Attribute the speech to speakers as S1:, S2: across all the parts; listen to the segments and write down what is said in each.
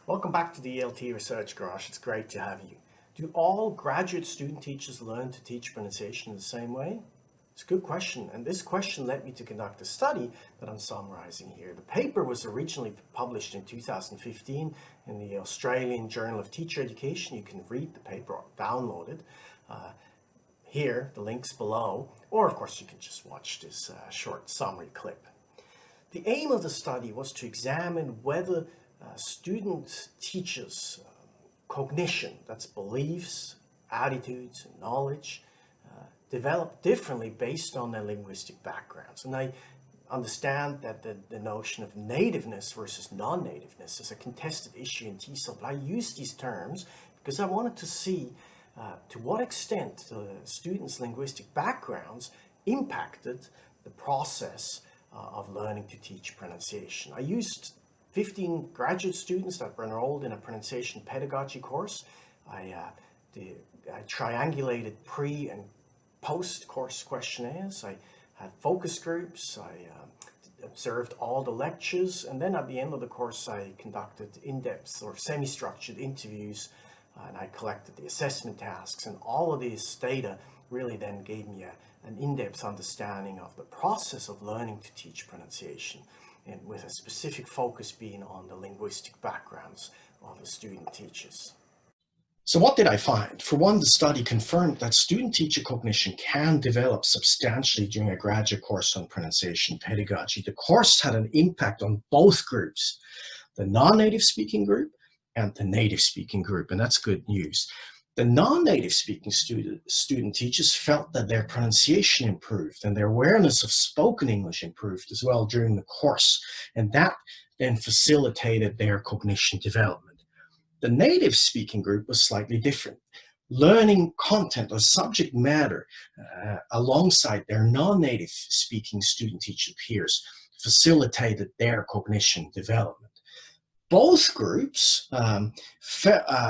S1: Welcome back to the ELT Research Garage. It's great to have you. Do all graduate student teachers learn to teach pronunciation in the same way? It's a good question, and this question led me to conduct a study that I'm summarizing here. The paper was originally published in 2015 in the Australian Journal of Teacher Education. You can read the paper or download it. Here, the link's below, or of course you can just watch this short summary clip. The aim of the study was to examine whether student teachers' cognition, that's beliefs, attitudes, and knowledge, develop differently based on their linguistic backgrounds. And I understand that the notion of nativeness versus non-nativeness is a contested issue in TESOL, but I use these terms because I wanted to see to what extent the students' linguistic backgrounds impacted the process of learning to teach pronunciation. I used 15 graduate students that were enrolled in a pronunciation pedagogy course. I triangulated pre and post-course questionnaires. I had focus groups. I observed all the lectures. And then at the end of the course, I conducted in-depth or semi-structured interviews. And I collected the assessment tasks. And all of this data really then gave me an in-depth understanding of the process of learning to teach pronunciation, and with a specific focus being on the linguistic backgrounds of the student teachers.
S2: So what did I find? For one, the study confirmed that student-teacher cognition can develop substantially during a graduate course on pronunciation pedagogy. The course had an impact on both groups, the non-native speaking group and the native speaking group, and that's good news. The non-native speaking student teachers felt that their pronunciation improved and their awareness of spoken English improved as well during the course, and that then facilitated their cognition development. The native speaking group was slightly different. Learning content or subject matter alongside their non-native speaking student teacher peers facilitated their cognition development. Both groups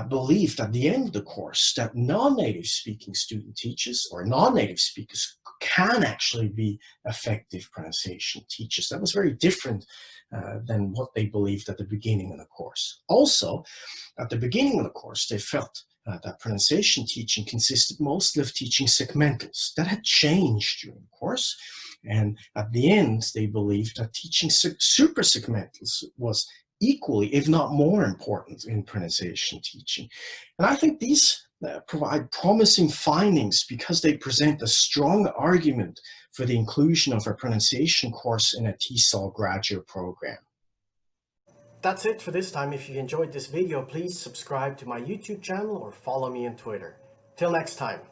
S2: believed at the end of the course that non-native speaking student teachers or non-native speakers can actually be effective pronunciation teachers. That was very different than what they believed at the beginning of the course. Also, at the beginning of the course, they felt that pronunciation teaching consisted mostly of teaching segmentals. That had changed during the course. And at the end, they believed that teaching super segmentals was equally, if not more important in pronunciation teaching. And I think these provide promising findings because they present a strong argument for the inclusion of a pronunciation course in a TESOL graduate program.
S1: That's it for this time. If you enjoyed this video, please subscribe to my YouTube channel or follow me on Twitter. Till next time.